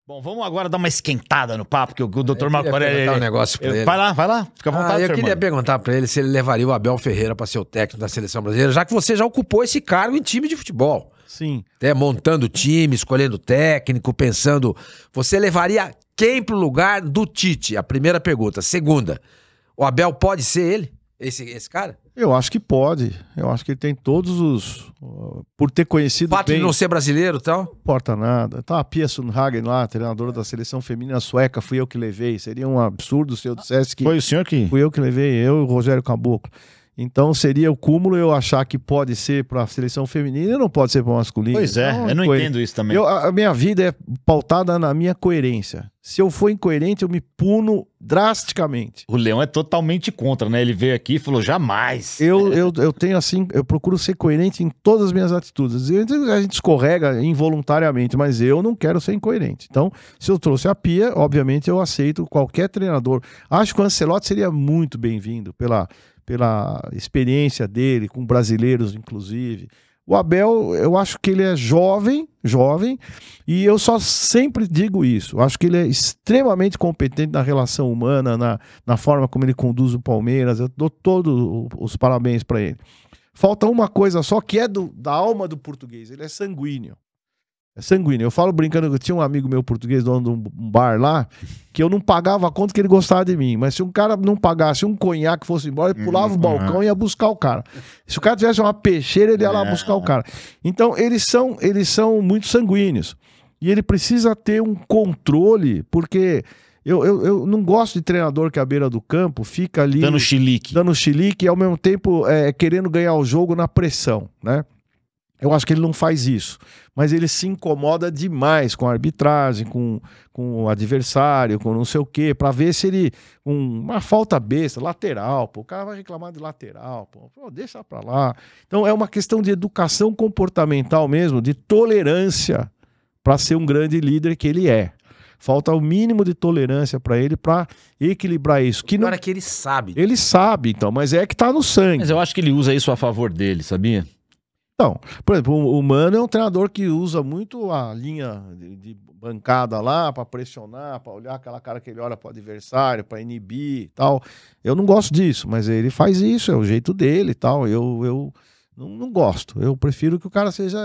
Bom, vamos agora dar uma esquentada no papo, que o Dr. Marco Aurélio... Aurélio... um negócio pra ele. Vai lá, fica à vontade, eu queria perguntar pra ele se ele levaria o Abel Ferreira pra ser o técnico da seleção brasileira, já que você já ocupou esse cargo em time de futebol. Sim. Montando time, escolhendo técnico, pensando... Você levaria quem pro lugar do Tite? A primeira pergunta. Segunda, o Abel pode ser ele? Esse cara? Eu acho que pode. Eu acho que ele tem todos os... Por ter conhecido fato de não ser brasileiro e tal? Não importa nada. Tá a Pia Sundhage lá, treinadora da seleção feminina sueca, fui eu que levei. Seria um absurdo se eu dissesse que... Foi o senhor que... Fui eu que levei, eu e o Rogério Caboclo. Então seria o cúmulo eu achar que pode ser para a seleção feminina e não pode ser para masculina. Pois é, eu não entendo isso também. A minha vida é pautada na minha coerência. Se eu for incoerente, eu me puno drasticamente. O Leão é totalmente contra, né? Ele veio aqui e falou, jamais. Eu tenho assim, eu procuro ser coerente em todas as minhas atitudes. A gente escorrega involuntariamente, mas eu não quero ser incoerente. Então, se eu trouxe a Pia, obviamente eu aceito qualquer treinador. Acho que o Ancelotti seria muito bem-vindo pela experiência dele, com brasileiros inclusive. O Abel, eu acho que ele é jovem, e eu só sempre digo isso. Eu acho que ele é extremamente competente na relação humana, na forma como ele conduz o Palmeiras. Eu dou todos os parabéns para ele. Falta uma coisa só, que é da alma do português. Ele é sanguíneo. É sanguíneo. Eu falo brincando que eu tinha um amigo meu português, dono de um bar lá, que eu não pagava a conta que ele gostava de mim. Mas se um cara não pagasse um conhaque, fosse embora, ele pulava o balcão e ia buscar o cara. Se o cara tivesse uma peixeira, ele ia lá buscar o cara. Então, eles são muito sanguíneos. E ele precisa ter um controle, porque eu não gosto de treinador que à beira do campo fica ali... Dando chilique e ao mesmo tempo querendo ganhar o jogo na pressão, né? Eu acho que ele não faz isso, mas ele se incomoda demais com a arbitragem, com o adversário, com não sei o quê, para ver se ele... uma falta besta, lateral, pô, o cara vai reclamar de lateral, pô, deixa pra lá. Então é uma questão de educação comportamental mesmo, de tolerância para ser um grande líder que ele é. Falta o mínimo de tolerância para ele para equilibrar isso. Agora que ele sabe. Ele sabe, então, mas é que tá no sangue. Mas eu acho que ele usa isso a favor dele, sabia? Então, por exemplo, o Mano é um treinador que usa muito a linha de bancada lá para pressionar, para olhar aquela cara que ele olha para o adversário, para inibir e tal. Eu não gosto disso, mas ele faz isso, é o jeito dele e tal. Eu não gosto. Eu prefiro que o cara seja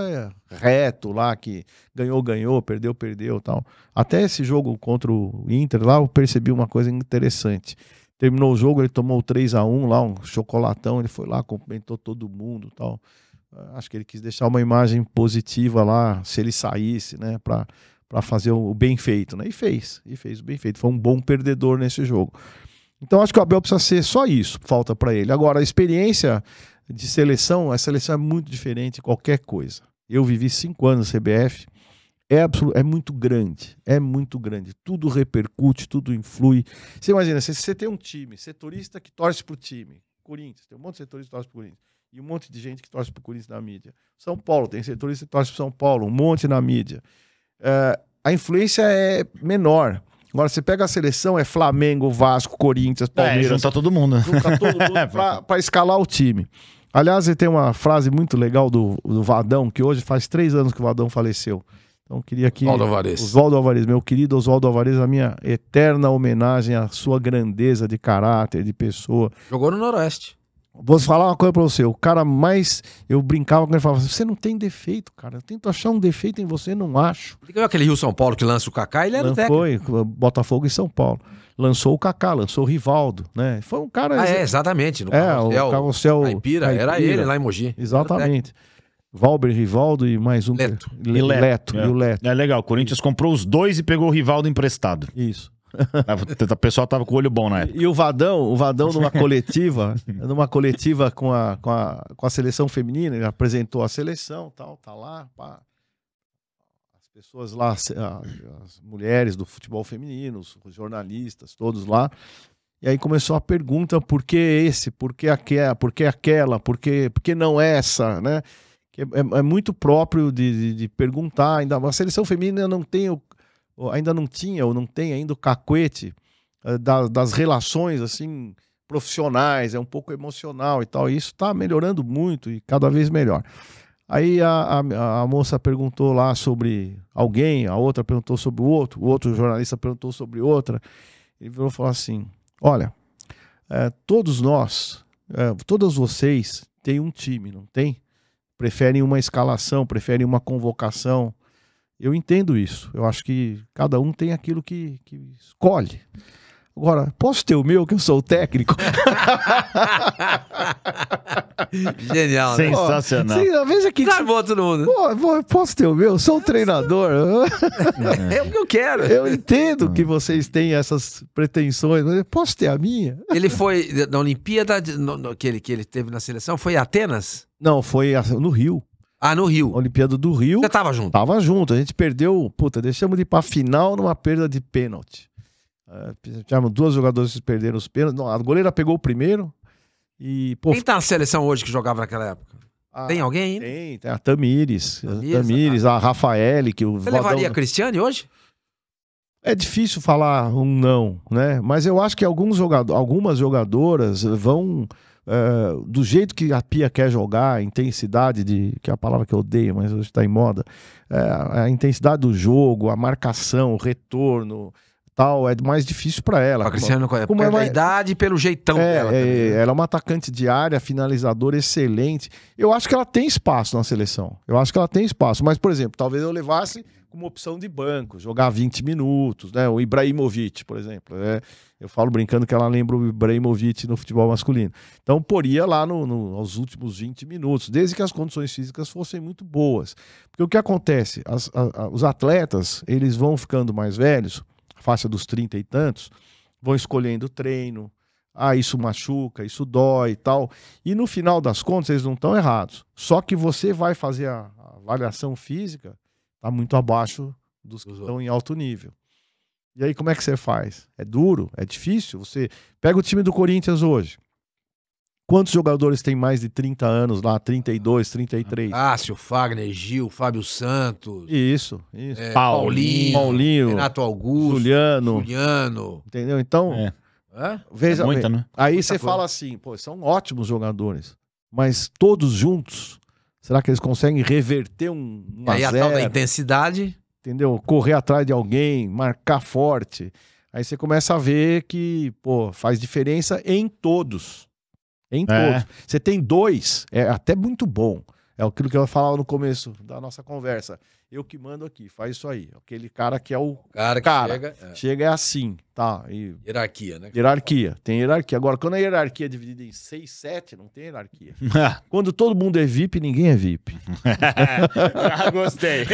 reto lá, que ganhou, perdeu e tal. Até esse jogo contra o Inter lá, eu percebi uma coisa interessante. Terminou o jogo, ele tomou 3-1 lá, um chocolatão, ele foi lá, cumprimentou todo mundo e tal. Acho que ele quis deixar uma imagem positiva lá, se ele saísse, né, para fazer o bem feito, né? E fez o bem feito. Foi um bom perdedor nesse jogo. Então acho que o Abel precisa ser só isso, falta para ele. Agora, a experiência de seleção, a seleção é muito diferente de qualquer coisa. Eu vivi 5 anos no CBF, é muito grande, tudo repercute, tudo influi. Você imagina, se você tem um time, setorista que torce pro time, Corinthians, tem um monte de setorista que torce pro Corinthians, e um monte de gente que torce pro Corinthians na mídia. São Paulo, tem setorista que torce pro São Paulo, um monte na mídia. A influência é menor. Agora, você pega a seleção, é Flamengo, Vasco, Corinthians, Palmeiras. Junta todo mundo. Junta todo mundo pra escalar o time. Aliás, tem uma frase muito legal do Vadão, que hoje faz 3 anos que o Vadão faleceu. Então, queria aqui... Oswaldo Alvarez, meu querido Oswaldo Alvarez, a minha eterna homenagem à sua grandeza de caráter, de pessoa. Jogou no Noroeste. Vou falar uma coisa pra você, o cara mais... Eu brincava com ele e falava, você não tem defeito, cara. Eu tento achar um defeito em você, não acho. Ele ganhou aquele Rio São Paulo que lança o Kaká, ele era o técnico. Foi, Botafogo e São Paulo. Lançou o Kaká, lançou o Rivaldo, né? Foi um cara... exatamente. No Carrossel Caipira, era ele lá em Mogi. Exatamente. Valber, Rivaldo e mais um... Leto. E o Leto. É legal, o Corinthians comprou os dois e pegou o Rivaldo emprestado. Isso. O pessoal tava com o olho bom na época. E o Vadão numa coletiva com a seleção feminina, ele apresentou a seleção, tal, tá lá, pá. As pessoas lá, as mulheres do futebol feminino, os jornalistas, todos lá. E aí começou a pergunta, por que esse, por que aquela, por que não essa, né? É muito próprio de perguntar, ainda a seleção feminina ainda não tinha ou não tem ainda o cacuete das relações assim profissionais, é um pouco emocional e tal. E isso está melhorando muito e cada vez melhor. Aí a moça perguntou lá sobre alguém, a outra perguntou sobre o outro jornalista perguntou sobre outra. Ele virou e falou assim: olha, todos nós, todas vocês têm um time, não tem? Preferem uma escalação, preferem uma convocação. Eu entendo isso. Eu acho que cada um tem aquilo que escolhe. Agora, posso ter o meu, que eu sou o técnico? Genial, né? Sensacional. Veja aqui. Desarmou todo mundo. Posso ter o meu? Sou o treinador. É o que eu quero. Eu entendo que vocês têm essas pretensões, mas eu posso ter a minha? Ele foi na Olimpíada que ele teve na seleção, foi em Atenas? Não, foi no Rio. Ah, no Rio. Olimpíada do Rio. Você tava junto? Tava junto. A gente perdeu, deixamos de ir pra final numa perda de pênalti. Tivemos 2 jogadores que perderam os pênaltis. Não, a goleira pegou o primeiro e... Pô, Quem tá na seleção hoje que jogava naquela época? Tem alguém ainda? Tem a Tamires, a Rafaele, que o Você levaria a Cristiane hoje? É difícil falar um não, né? Mas eu acho que algumas jogadoras vão... do jeito que a Pia quer jogar, a intensidade que é a palavra que eu odeio, mas hoje está em moda, a intensidade do jogo, a marcação, o retorno, tal, é mais difícil para ela. A Cristiane pela idade e pelo jeitão dela. Ela é uma atacante de área, finalizadora excelente. Eu acho que ela tem espaço na seleção. Eu acho que ela tem espaço. Mas, por exemplo, talvez eu levasse como opção de banco, jogar 20 minutos, né? O Ibrahimovic, por exemplo. Eu falo brincando que ela lembra o Ibrahimovic no futebol masculino. Então, poria lá aos últimos 20 minutos, desde que as condições físicas fossem muito boas. Porque o que acontece? Os atletas, eles vão ficando mais velhos, faixa dos 30 e tantos, vão escolhendo treino, isso machuca, isso dói e tal. E no final das contas, eles não estão errados. Só que você vai fazer a avaliação física, está muito abaixo dos que estão em alto nível. E aí como é que você faz? É duro? É difícil? Você pega o time do Corinthians hoje. Quantos jogadores têm mais de 30 anos lá? 32, 33? Cássio, Fagner, Gil, Fábio Santos. Isso. Paulinho, Renato Augusto, Juliano. Entendeu? Então, veja muita, né? Aí Muita você coisa. fala assim, pô, são ótimos jogadores, mas todos juntos, será que eles conseguem reverter um Aí a tal da 0? intensidade. Entendeu? Correr atrás de alguém, marcar forte. Aí você começa a ver que, pô, faz diferença em todos. Em todos. Você tem 2, é até muito bom. É aquilo que eu falava no começo da nossa conversa. Eu que mando aqui, faz isso aí. Aquele cara que é o Cara, chega é assim, tá? Hierarquia, né? Hierarquia, tem hierarquia. Agora, quando a hierarquia é dividida em 6, 7, não tem hierarquia. Quando todo mundo é VIP, ninguém é VIP. Gostei.